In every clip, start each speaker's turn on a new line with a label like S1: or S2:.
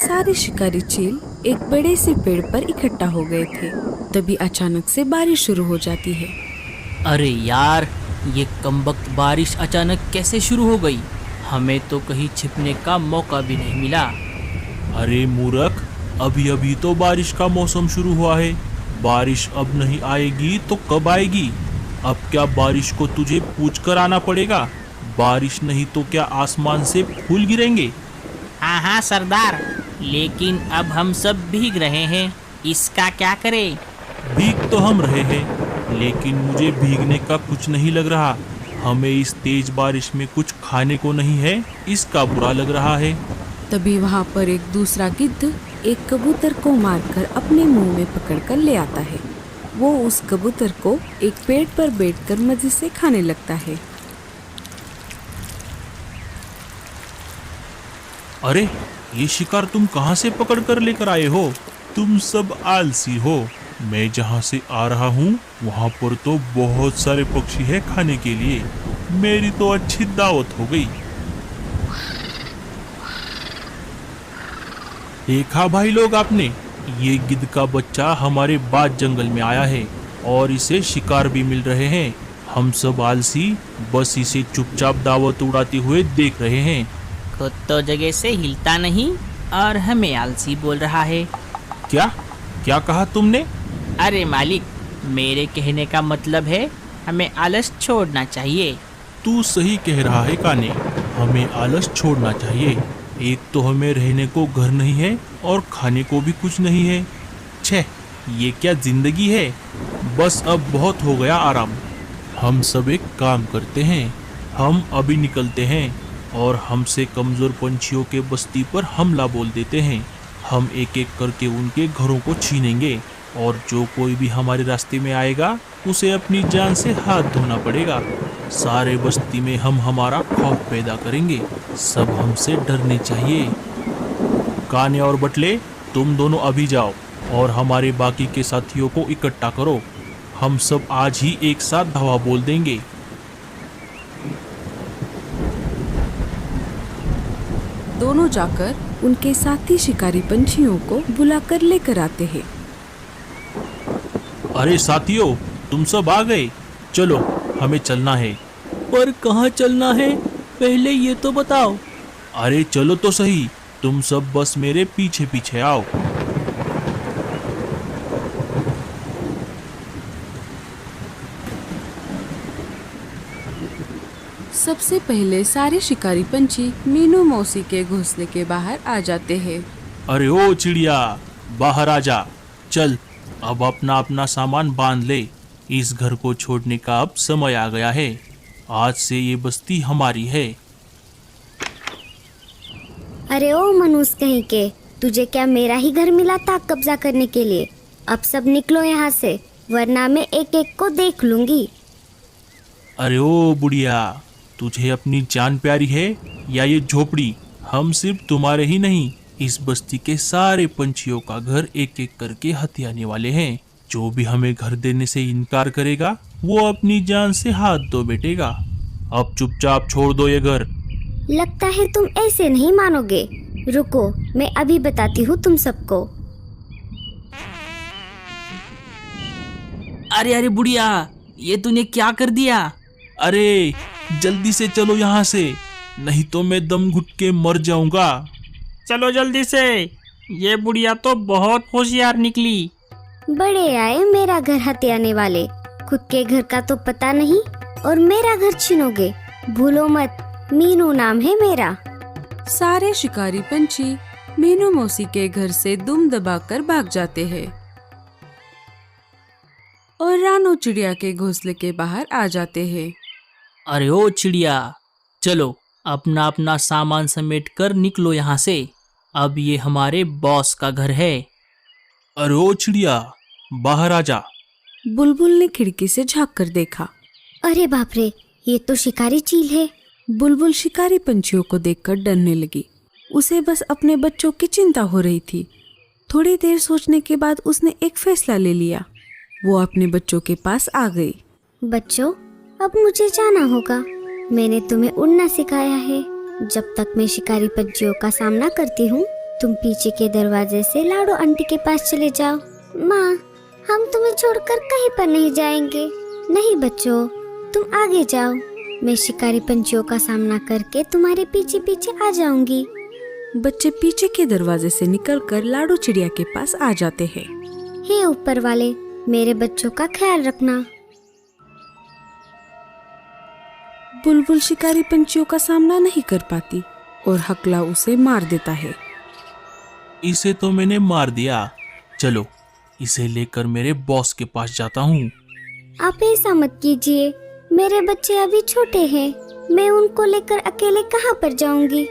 S1: सारे शिकारी चील एक बड़े से पेड़ पर इकट्ठा हो गए थे। तभी अचानक से बारिश शुरू हो जाती है।
S2: अरे यार, ये कमबख्त बारिश अचानक कैसे शुरू हो गई? हमें तो कहीं छिपने का मौका भी नहीं मिला।
S3: अरे मूर्ख, अभी अभी तो बारिश का मौसम शुरू हुआ है। बारिश अब नहीं आएगी तो कब आएगी? अब क्या बारिश को तुझे पूछ कर आना पड़ेगा? बारिश नहीं तो क्या आसमान से फूल गिरेंगे?
S2: हाँ हाँ सरदार, लेकिन अब हम सब भीग रहे हैं, इसका क्या करें?
S3: भीग तो हम रहे हैं, लेकिन मुझे भीगने का कुछ नहीं लग रहा। हमें इस तेज बारिश में कुछ खाने को नहीं है, इसका बुरा लग रहा है।
S1: तभी वहाँ पर एक दूसरा गिद्ध एक कबूतर को मारकर अपने मुंह में पकड़कर ले आता है। वो उस कबूतर को एक पेड़ पर बैठकर मजे से खाने लगता है।
S3: अरे, ये शिकार तुम कहाँ से पकड़ कर लेकर आए हो? तुम सब आलसी हो। मैं जहाँ से आ रहा हूँ वहाँ पर तो बहुत सारे पक्षी हैं खाने के लिए। मेरी तो अच्छी दावत हो गई। देखा भाई लोग आपने, ये गिद्ध का बच्चा हमारे बाद जंगल में आया है और इसे शिकार भी मिल रहे हैं। हम सब आलसी बस इसे चुपचाप दावत उड़ाते हुए देख रहे हैं।
S2: खुद तो जगह से हिलता नहीं और हमें आलसी बोल रहा है।
S3: क्या क्या कहा तुमने?
S2: अरे मालिक, मेरे कहने का मतलब है हमें आलस छोड़ना चाहिए।
S3: तू सही कह रहा है काने, हमें आलस छोड़ना चाहिए। एक तो हमें रहने को घर नहीं है और खाने को भी कुछ नहीं है। छे, ये क्या जिंदगी है? बस अब बहुत हो गया आराम। हम सब एक काम करते हैं, हम अभी निकलते हैं और हमसे कमजोर पंछियों के बस्ती पर हमला बोल देते हैं। हम एक एक करके उनके घरों को छीनेंगे और जो कोई भी हमारे रास्ते में आएगा उसे अपनी जान से हाथ धोना पड़ेगा। सारे बस्ती में हम हमारा खौफ पैदा करेंगे। सब हमसे डरने चाहिए। काने और बटले, तुम दोनों अभी जाओ और हमारे बाकी के साथियों को इकट्ठा करो। हम सब आज ही एक साथ धावा बोल देंगे।
S1: दोनों जाकर उनके साथी शिकारी पंछियों को बुलाकर लेकर आते हैं।
S3: अरे साथियों, तुम सब आ गए? चलो, हमें चलना है।
S2: पर कहाँ चलना है, पहले ये तो बताओ।
S3: अरे चलो तो सही, तुम सब बस मेरे पीछे पीछे आओ।
S1: सबसे पहले सारे शिकारी पंछी मीनू मौसी के घोंसले के बाहर आ जाते हैं।
S3: अरे ओ चिड़िया, बाहर आ जा। चल, अब अपना अपना सामान बांध ले। इस घर को छोड़ने का अब समय आ गया है। आज से ये बस्ती हमारी है।
S4: अरे ओ मनुष्य कहीं के, तुझे क्या मेरा ही घर मिला था कब्जा करने के लिए? अब सब निकलो यहाँ से, वरना मैं एक एक को देख लूंगी।
S3: अरे ओ बुढ़िया, तुझे अपनी जान प्यारी है या ये झोपड़ी? हम सिर्फ तुम्हारे ही नहीं, इस बस्ती के सारे पंछियों का घर एक एक करके हथियाने वाले हैं। जो भी हमें घर देने से इनकार करेगा वो अपनी जान से हाथ धो बैठेगा। अब चुपचाप छोड़ दो ये घर।
S4: लगता है तुम ऐसे नहीं मानोगे। रुको, मैं अभी बताती हूँ तुम सबको।
S2: अरे अरे बुढ़िया, ये तूने क्या कर दिया?
S3: अरे जल्दी से चलो यहाँ से, नहीं तो मैं दम घुट के मर जाऊंगा।
S2: चलो जल्दी से, ये बुढ़िया तो बहुत होशियार निकली।
S4: बड़े आए मेरा घर हथियाने वाले, खुद के घर का तो पता नहीं और मेरा घर छीनोगे। भूलो मत, मीनू नाम है मेरा।
S1: सारे शिकारी पंछी मीनू मौसी के घर से दुम दबाकर भाग जाते हैं और रानू चिड़िया के घोंसले के बाहर आ जाते हैं।
S2: अरे ओ चिड़िया, चलो अपना अपना सामान समेट कर निकलो यहाँ से। अब ये हमारे बॉस का घर है।
S3: अरे ओ चिड़िया, बाहर आ जा।
S1: बुलबुल ने खिड़की से झांक कर देखा।
S4: अरे बाप रे, ये तो शिकारी चील है।
S1: बुलबुल शिकारी पंछियों को देखकर डरने लगी। उसे बस अपने बच्चों की चिंता हो रही थी। थोड़ी देर सोचने के बाद उसने एक फैसला ले लिया। वो अपने बच्चों के पास आ गई।
S4: बच्चों, अब मुझे जाना होगा। मैंने तुम्हें उड़ना सिखाया है। जब तक मैं शिकारी पंछियों का सामना करती हूँ, तुम पीछे के दरवाजे से लाडो आंटी के पास चले जाओ। माँ, हम तुम्हें छोड़कर कहीं पर नहीं जाएंगे। नहीं बच्चों, तुम आगे जाओ। मैं शिकारी पंछियों का सामना करके तुम्हारे पीछे पीछे आ जाऊंगी।
S1: बच्चे पीछे के दरवाजे से निकलकर लाडो चिड़िया के पास आ जाते हैं।
S4: हे ऊपर वाले, मेरे बच्चों का ख्याल रखना।
S1: बुलबुल शिकारी पंछियों का सामना नहीं कर पाती और हकला उसे मार देता है।
S3: इसे तो मैंने मार दिया। चलो, इसे लेकर मेरे बॉस के पास जाता हूँ।
S4: आप ऐसा मत कीजिए, मेरे बच्चे अभी छोटे हैं। मैं उनको लेकर अकेले कहाँ पर जाऊंगी।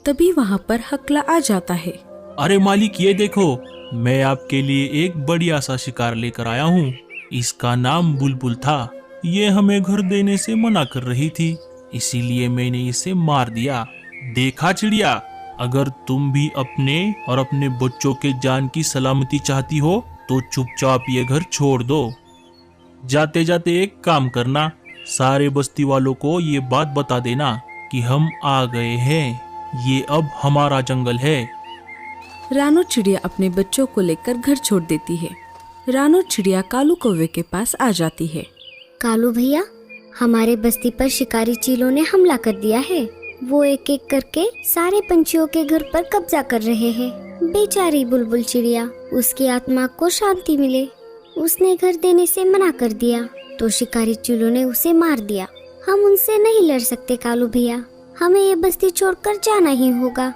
S1: तभी वहाँ पर हकला आ जाता है।
S3: अरे मालिक, ये देखो, मैं आपके लिए एक बढ़िया सा शिकार लेकर आया हूँ। इसका नाम बुलबुल था। ये हमें घर देने से मना कर रही थी, इसीलिए मैंने इसे मार दिया। देखा चिड़िया, अगर तुम भी अपने और अपने बच्चों के जान की सलामती चाहती हो तो चुपचाप ये घर छोड़ दो। जाते जाते एक काम करना, सारे बस्ती वालों को ये बात बता देना कि हम आ गए हैं। ये अब हमारा जंगल है।
S1: रानो चिड़िया अपने बच्चों को लेकर घर छोड़ देती है। रानो चिड़िया कालू कौवे के पास आ जाती है।
S4: कालू भैया, हमारे बस्ती पर शिकारी चीलों ने हमला कर दिया है। वो एक एक करके सारे पंछियों के घर पर कब्जा कर रहे हैं। बेचारी बुलबुल चिड़िया, उसकी आत्मा को शांति मिले, उसने घर देने से मना कर दिया तो शिकारी चीलों ने उसे मार दिया। हम उनसे नहीं लड़ सकते कालू भैया, हमें ये बस्ती छोड़कर जाना ही होगा।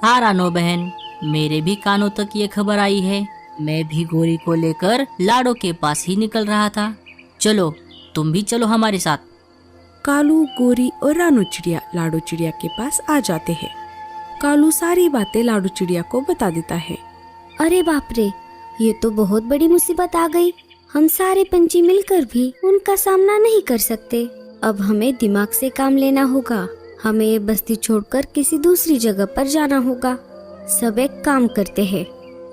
S2: हाँ रानो बहन, मेरे भी कानों तक ये खबर आई है। मैं भी गोरी को लेकर लाडो के पास ही निकल रहा था। चलो, तुम भी चलो हमारे साथ।
S1: कालू, गोरी और रानो चिड़िया लाडो चिड़िया के पास आ जाते हैं। कालू सारी बातें लाडो चिड़िया को बता देता है।
S4: अरे बाप रे, ये तो बहुत बड़ी मुसीबत आ गई। हम सारे पंछी मिलकर भी उनका सामना नहीं कर सकते। अब हमें दिमाग से काम लेना होगा। हमें ये बस्ती छोड़कर किसी दूसरी जगह पर जाना होगा। सब एक काम करते हैं,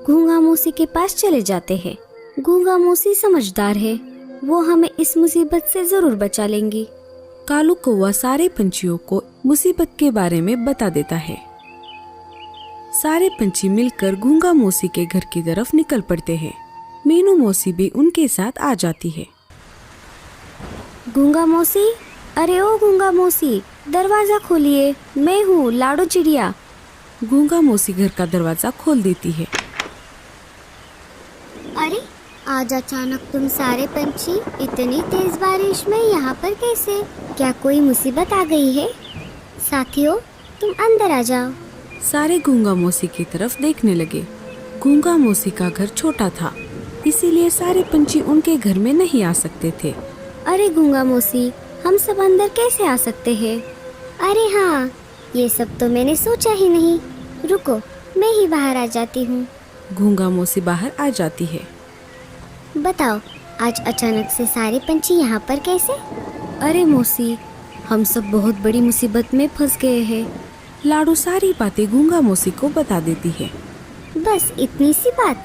S4: गूंगा मौसी के पास चले जाते हैं। गूंगा मौसी समझदार है, वो हमें इस मुसीबत से जरूर बचा लेंगी।
S1: कालू कौवा सारे पंछियों को मुसीबत के बारे में बता देता है। सारे पंछी मिलकर गूंगा मौसी के घर की तरफ निकल पड़ते हैं। मीनू मौसी भी उनके साथ आ जाती है।
S4: गूंगा मौसी, अरे ओ गूंगा मौसी, दरवाजा खोलिए, मैं हूँ लाडो चिड़िया।
S1: गूंगा मौसी घर का दरवाजा खोल देती है।
S4: अरे आज अचानक तुम सारे पंछी इतनी तेज बारिश में यहाँ पर कैसे? क्या कोई मुसीबत आ गई है? साथियों, तुम अंदर आ जाओ।
S1: सारे गूंगा मौसी की तरफ देखने लगे। गूंगा मौसी का घर छोटा था, इसीलिए सारे पंछी उनके घर में नहीं आ सकते थे।
S4: अरे गूंगा मौसी, हम सब अंदर कैसे आ सकते हैं? अरे हाँ, ये सब तो मैंने सोचा ही नहीं। रुको, मैं ही बाहर आ जाती हूँ।
S1: गूंगा मौसी बाहर आ जाती है।
S4: बताओ, आज अचानक से सारे पंछी यहाँ पर कैसे?
S1: अरे मौसी, हम सब बहुत बड़ी मुसीबत में फंस गए हैं। लाडो सारी बातें गूंगा मौसी को बता देती है।
S4: बस इतनी सी बात?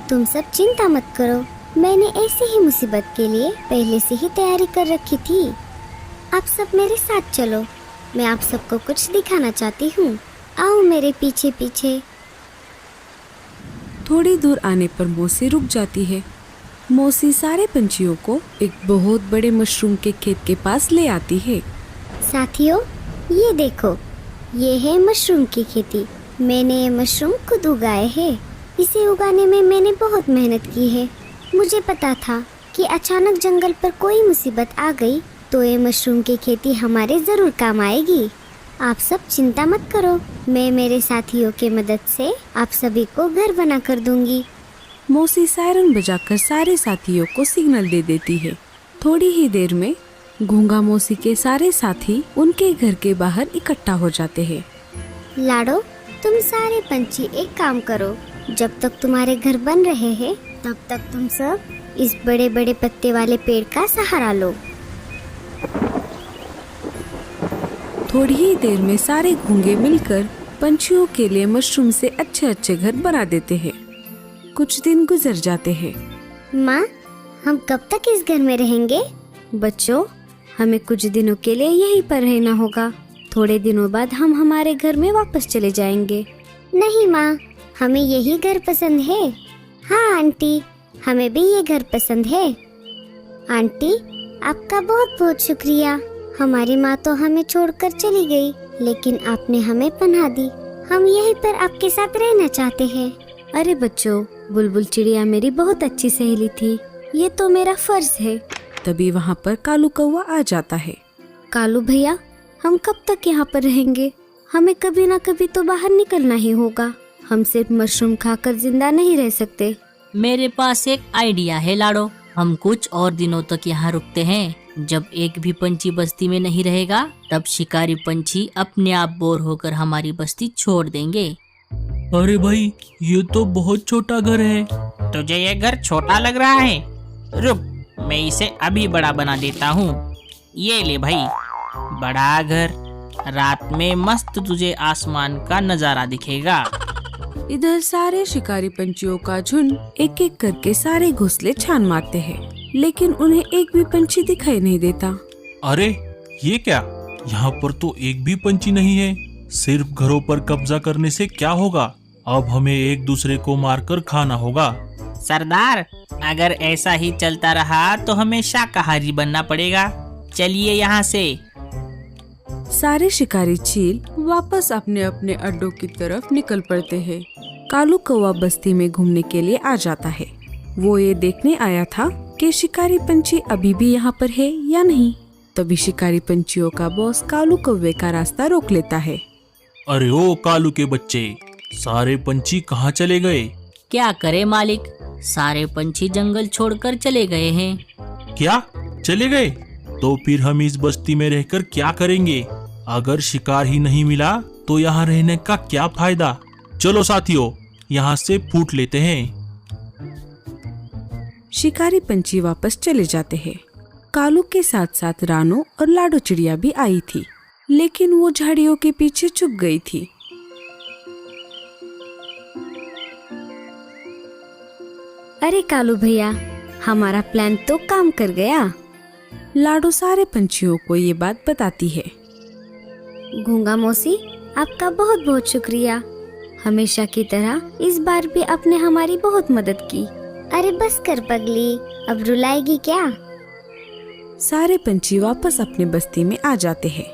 S4: तुम सब चिंता मत करो, मैंने ऐसी ही मुसीबत के लिए पहले से ही तैयारी कर रखी थी। आप सब मेरे साथ चलो, मैं आप सबको कुछ दिखाना चाहती हूँ। आओ मेरे पीछे पीछे।
S1: थोड़ी दूर आने पर मौसी रुक जाती है। मौसी सारे पंछियों को एक बहुत बड़े मशरूम के खेत के पास ले आती है।
S4: साथियों, ये देखो, ये है मशरूम की खेती। मैंने ये मशरूम खुद उगाए हैं। इसे उगाने में मैंने बहुत मेहनत की है। मुझे पता था कि अचानक जंगल पर कोई मुसीबत आ गई तो ये मशरूम की खेती हमारे ज़रूर काम आएगी। आप सब चिंता मत करो, मैं मेरे साथियों के मदद से आप सभी को घर बना कर दूंगी।
S1: मौसी सायरन बजाकर सारे साथियों को सिग्नल दे देती है। थोड़ी ही देर में गूंगा मौसी के सारे साथी उनके घर के बाहर इकट्ठा हो जाते हैं।
S4: लाडो, तुम सारे पंछी एक काम करो, जब तक तुम्हारे घर बन रहे हैं तब तक तुम सब इस बड़े बड़े पत्ते वाले पेड़ का सहारा लो।
S1: थोड़ी ही देर में सारे घोंगे मिलकर पंछियों के लिए मशरूम से अच्छे अच्छे घर बना देते हैं। कुछ दिन गुजर जाते हैं।
S4: माँ, हम कब तक इस घर में रहेंगे?
S1: बच्चों, हमें कुछ दिनों के लिए यहीं पर रहना होगा। थोड़े दिनों बाद हम हमारे घर में वापस चले जाएंगे।
S4: नहीं माँ, हमें यही घर पसंद है। हाँ आंटी, हमें भी ये घर पसंद है। आंटी, आपका बहुत बहुत शुक्रिया। हमारी माँ तो हमें छोड़कर चली गई, लेकिन आपने हमें पनाह दी। हम यहीं पर आपके साथ रहना चाहते हैं।
S1: अरे बच्चों, बुलबुल चिड़िया मेरी बहुत अच्छी सहेली थी, ये तो मेरा फर्ज है। तभी वहाँ पर कालू कौवा आ जाता है। कालू भैया, हम कब तक यहाँ पर रहेंगे? हमें कभी ना कभी तो बाहर निकलना ही होगा। हम सिर्फ मशरूम खाकर जिंदा नहीं रह सकते।
S2: मेरे पास एक आइडिया है लाडो। हम कुछ और दिनों तक यहाँ रुकते हैं। जब एक भी पंछी बस्ती में नहीं रहेगा, तब शिकारी पंछी अपने आप बोर होकर हमारी बस्ती छोड़ देंगे।
S3: अरे भाई, ये तो बहुत छोटा घर है।
S5: तुझे ये घर छोटा लग रहा है? रुक, मैं इसे अभी बड़ा बना देता हूँ। ये ले भाई, बड़ा घर। रात में मस्त तुझे आसमान का नजारा दिखेगा।
S1: इधर सारे शिकारी पंछियों का झुंड एक एक करके सारे घोंसले छान मारते हैं, लेकिन उन्हें एक भी पंछी दिखाई नहीं देता।
S3: अरे ये क्या, यहाँ पर तो एक भी पंछी नहीं है। सिर्फ घरों पर कब्जा करने से क्या होगा? अब हमें एक दूसरे को मारकर खाना होगा।
S5: सरदार, अगर ऐसा ही चलता रहा तो हमें शाकाहारी बनना पड़ेगा। चलिए यहाँ से।
S1: सारे शिकारी चील वापस अपने अपने अड्डों की तरफ निकल पड़ते हैं। कालू कौवा बस्ती में घूमने के लिए आ जाता है। वो ये देखने आया था कि शिकारी पंछी अभी भी यहाँ पर है या नहीं। तभी शिकारी पंछियों का बॉस कालू कौवे का रास्ता रोक लेता है।
S3: अरे ओ कालू के बच्चे, सारे पंछी कहाँ चले गए?
S2: क्या करे मालिक, सारे पंछी जंगल छोड़कर चले गए हैं।
S3: क्या चले गए? तो फिर हम इस बस्ती में रहकर क्या करेंगे? अगर शिकार ही नहीं मिला तो यहाँ रहने का क्या फायदा? चलो साथियों, यहाँ से फूट लेते हैं।
S1: शिकारी पंछी वापस चले जाते हैं। कालू के साथ साथ रानो और लाडो चिड़िया भी आई थी, लेकिन वो झाड़ियों के पीछे छुप गई थी। अरे कालू भैया, हमारा प्लान तो काम कर गया। लाडो सारे पंछियों को ये बात बताती है।
S4: गूंगा मौसी, आपका बहुत बहुत शुक्रिया। हमेशा की तरह इस बार भी आपने हमारी बहुत मदद की। अरे बस कर पगली, अब रुलाएगी क्या?
S1: सारे पंछी वापस अपनी बस्ती में आ जाते हैं।